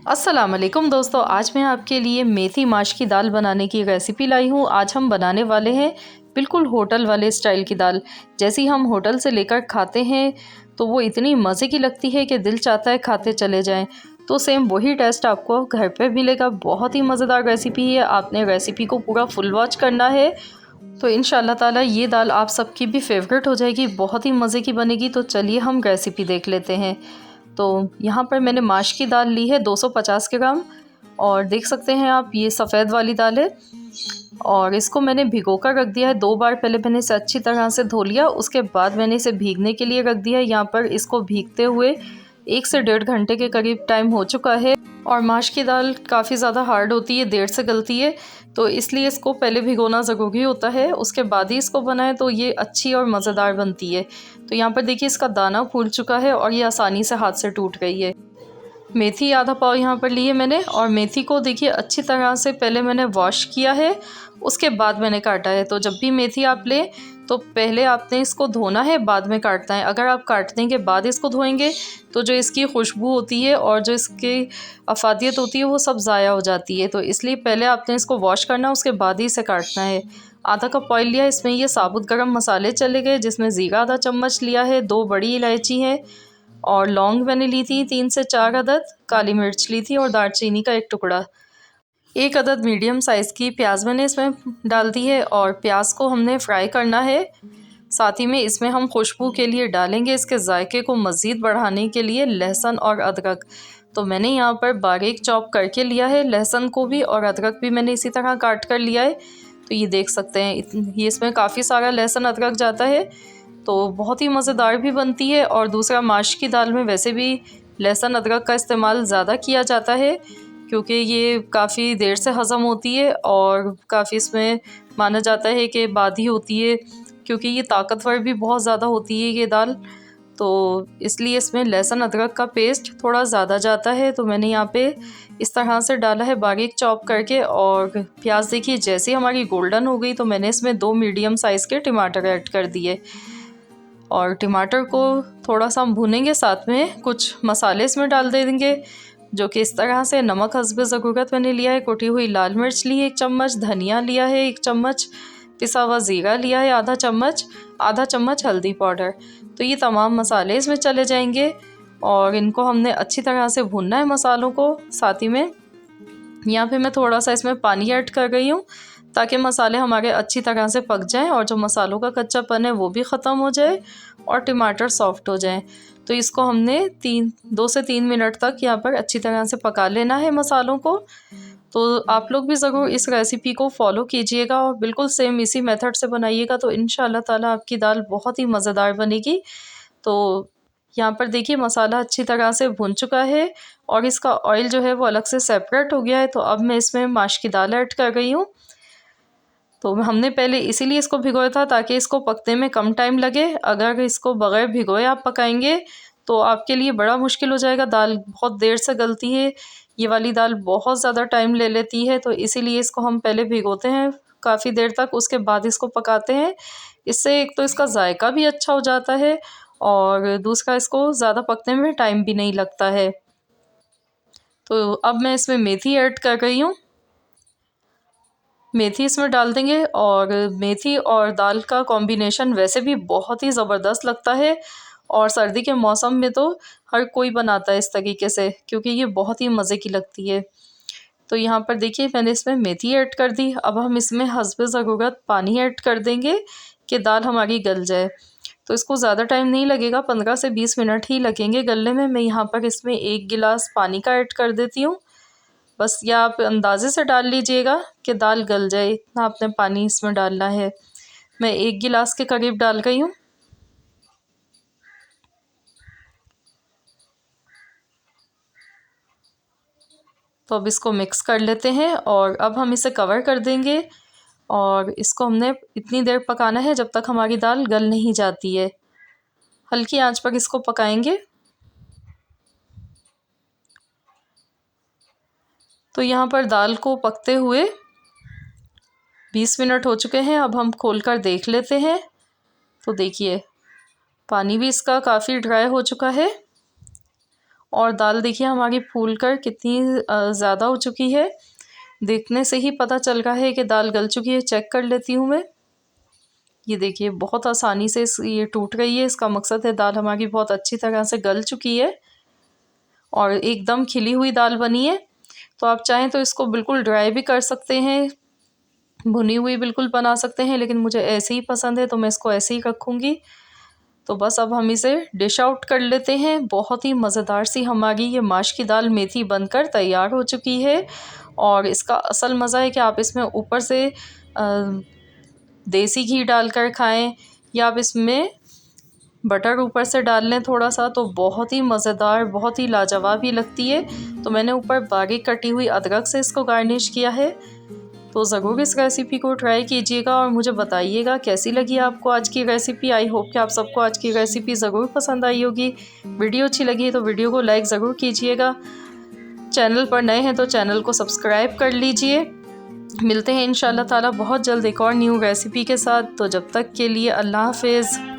अस्सलाम वालेकुम दोस्तों, आज मैं आपके लिए मेथी माश की दाल बनाने की रेसिपी लाई हूँ। आज हम बनाने वाले हैं बिल्कुल होटल वाले स्टाइल की दाल। जैसी हम होटल से लेकर खाते हैं तो वो इतनी मज़े की लगती है कि दिल चाहता है खाते चले जाएं। तो सेम वही टेस्ट आपको घर पे मिलेगा। बहुत ही मज़ेदार रेसिपी है। आपने रेसिपी को पूरा फुल वॉच करना है तो इंशाल्लाह ताला ये दाल आप सबकी भी फेवरेट हो जाएगी। बहुत ही मज़े की बनेगी। तो चलिए हम रेसिपी देख लेते हैं। तो यहाँ पर मैंने माश की दाल ली है 250 ग्राम, और देख सकते हैं आप ये सफ़ेद वाली दाल है। और इसको मैंने भिगो कर रख दिया है 2 बार। पहले मैंने इसे अच्छी तरह से धो लिया, उसके बाद मैंने इसे भीगने के लिए रख दिया है। यहाँ पर इसको भीगते हुए 1 से 1.5 घंटे के करीब टाइम हो चुका है। और माश की दाल काफ़ी ज़्यादा हार्ड होती है, देर से गलती है, तो इसलिए इसको पहले भिगोना ज़रूरी होता है, उसके बाद ही इसको बनाएं तो ये अच्छी और मज़ेदार बनती है। तो यहाँ पर देखिए इसका दाना फूल चुका है और ये आसानी से हाथ से टूट गई है। मेथी आधा पाव यहाँ पर ली है मैंने, और मेथी को देखिए अच्छी तरह से पहले मैंने वॉश किया है, उसके बाद मैंने काटा है। तो जब भी मेथी आप लें तो पहले आपने इसको धोना है, बाद में काटना है। अगर आप काटने के बाद इसको धोएंगे तो जो इसकी खुशबू होती है और जो इसकी अफादियत होती है वो सब ज़ाया हो जाती है। तो इसलिए पहले आपने इसको वॉश करना है, उसके बाद ही इसे काटना है। आधा कप ऑयल लिया, इसमें ये साबुत गरम मसाले चले गए, जिसमें ज़ीरा आधा चम्मच लिया है, 2 बड़ी इलायची है, और लौंग मैंने ली थी 3 से 4 अदद, काली मिर्च ली थी और दालचीनी का 1 टुकड़ा। 1 अदद मीडियम साइज़ की प्याज मैंने इसमें डाल दी है, और प्याज को हमने फ्राई करना है। साथ ही में इसमें हम खुशबू के लिए डालेंगे, इसके जायके को मज़ीद बढ़ाने के लिए, लहसुन और अदरक। तो मैंने यहाँ पर बारीक चॉप करके लिया है लहसुन को भी, और अदरक भी मैंने इसी तरह काट कर लिया है। तो ये देख सकते हैं ये इसमें काफ़ी सारा लहसुन अदरक जाता है, तो बहुत ही मज़ेदार भी बनती है। और दूसरा, माश की दाल में वैसे भी लहसुन अदरक का इस्तेमाल ज़्यादा किया जाता है, क्योंकि ये काफ़ी देर से हज़म होती है और काफ़ी इसमें माना जाता है कि बादी होती है, क्योंकि ये ताकतवर भी बहुत ज़्यादा होती है ये दाल। तो इसलिए इसमें लहसुन अदरक का पेस्ट थोड़ा ज़्यादा जाता है। तो मैंने यहाँ पे इस तरह से डाला है बारीक चॉप करके। और प्याज देखिए जैसे ही हमारी गोल्डन हो गई तो मैंने इसमें 2 मीडियम साइज़ के टमाटर ऐड कर दिए, और टमाटर को थोड़ा सा हम भूनेंगे। साथ में कुछ मसाले इसमें डाल देंगे, जो कि इस तरह से नमक हस्बे ज़रूरत मैंने लिया है, कुटी हुई लाल मिर्च ली है 1 चम्मच, धनिया लिया है 1 चम्मच, पिसा हुआ ज़ीरा लिया है आधा चम्मच हल्दी पाउडर। तो ये तमाम मसाले इसमें चले जाएंगे और इनको हमने अच्छी तरह से भूनना है मसालों को। साथ ही में यहाँ पे मैं थोड़ा सा इसमें पानी ऐड कर रही हूँ, ताकि मसाले हमारे अच्छी तरह से पक जाएं और जो मसालों का कच्चापन है वो भी ख़त्म हो जाए और टमाटर सॉफ्ट हो जाएं। तो इसको हमने 2 से 3 मिनट तक यहाँ पर अच्छी तरह से पका लेना है मसालों को। तो आप लोग भी ज़रूर इस रेसिपी को फॉलो कीजिएगा और बिल्कुल सेम इसी मेथड से बनाइएगा, तो इंशाल्लाह ताला आपकी दाल बहुत ही मज़ेदार बनेगी। तो यहाँ पर देखिए मसाला अच्छी तरह से भुन चुका है और इसका ऑयल जो है वो अलग से सेपरेट हो गया है। तो अब मैं इसमें माश की दाल ऐड कर रही हूँ। तो हमने पहले इसीलिए इसको भिगोया था ताकि इसको पकने में कम टाइम लगे। अगर इसको बग़ैर भिगोए आप पकाएंगे तो आपके लिए बड़ा मुश्किल हो जाएगा, दाल बहुत देर से गलती है। ये वाली दाल बहुत ज़्यादा टाइम ले लेती है, तो इसीलिए इसको हम पहले भिगोते हैं काफ़ी देर तक, उसके बाद इसको पकाते हैं। इससे एक तो इसका जायका भी अच्छा हो जाता है और दूसरा इसको ज़्यादा पकने में टाइम भी नहीं लगता है। तो अब मैं इसमें मेथी ऐड कर रही हूँ। मेथी इसमें डाल देंगे, और मेथी और दाल का कॉम्बिनेशन वैसे भी बहुत ही ज़बरदस्त लगता है, और सर्दी के मौसम में तो हर कोई बनाता है इस तरीके से, क्योंकि ये बहुत ही मज़े की लगती है। तो यहाँ पर देखिए मैंने इसमें मेथी ऐड कर दी। अब हम इसमें हस्बे ज़रूरत पानी ऐड कर देंगे कि दाल हमारी गल जाए। तो इसको ज़्यादा टाइम नहीं लगेगा, 15 से 20 मिनट ही लगेंगे गलने में। मैं यहाँ पर इसमें 1 गिलास पानी का ऐड कर देती हूँ। बस या आप अंदाज़े से डाल लीजिएगा कि दाल गल जाए, इतना आपने पानी इसमें डालना है। मैं 1 गिलास के करीब डाल गई हूँ। तो अब इसको मिक्स कर लेते हैं और अब हम इसे कवर कर देंगे, और इसको हमने इतनी देर पकाना है जब तक हमारी दाल गल नहीं जाती है। हल्की आंच पर इसको पकाएंगे। तो यहाँ पर दाल को पकते हुए 20 मिनट हो चुके हैं। अब हम खोल कर देख लेते हैं। तो देखिए पानी भी इसका काफ़ी ड्राई हो चुका है और दाल देखिए हमारी फूलकर कितनी ज़्यादा हो चुकी है। देखने से ही पता चल रहा है कि दाल गल चुकी है। चेक कर लेती हूँ मैं। ये देखिए बहुत आसानी से ये टूट रही है। इसका मकसद है दाल हमारी बहुत अच्छी तरह से गल चुकी है और एकदम खिली हुई दाल बनी है। तो आप चाहें तो इसको बिल्कुल ड्राई भी कर सकते हैं, भुनी हुई बिल्कुल बना सकते हैं, लेकिन मुझे ऐसे ही पसंद है तो मैं इसको ऐसे ही रखूँगी। तो बस अब हम इसे डिश आउट कर लेते हैं। बहुत ही मज़ेदार सी हमारी ये माश की दाल मेथी बनकर तैयार हो चुकी है। और इसका असल मज़ा है कि आप इसमें ऊपर से देसी घी डालकर खाएं या आप इसमें बटर ऊपर से डाल लें थोड़ा सा, तो बहुत ही मज़ेदार, बहुत ही लाजवाब ही लगती है। तो मैंने ऊपर बारीक कटी हुई अदरक से इसको गार्निश किया है। तो ज़रूर इस रेसिपी को ट्राई कीजिएगा और मुझे बताइएगा कैसी लगी आपको आज की रेसिपी। आई होप कि आप सबको आज की रेसिपी ज़रूर पसंद आई होगी। वीडियो अच्छी लगी तो वीडियो को लाइक ज़रूर कीजिएगा। चैनल पर नए हैं तो चैनल को सब्सक्राइब कर लीजिए। मिलते हैं इंशाल्लाह ताला बहुत जल्द एक और न्यू रेसिपी के साथ। तो जब तक के लिए अल्लाह हाफ़िज़।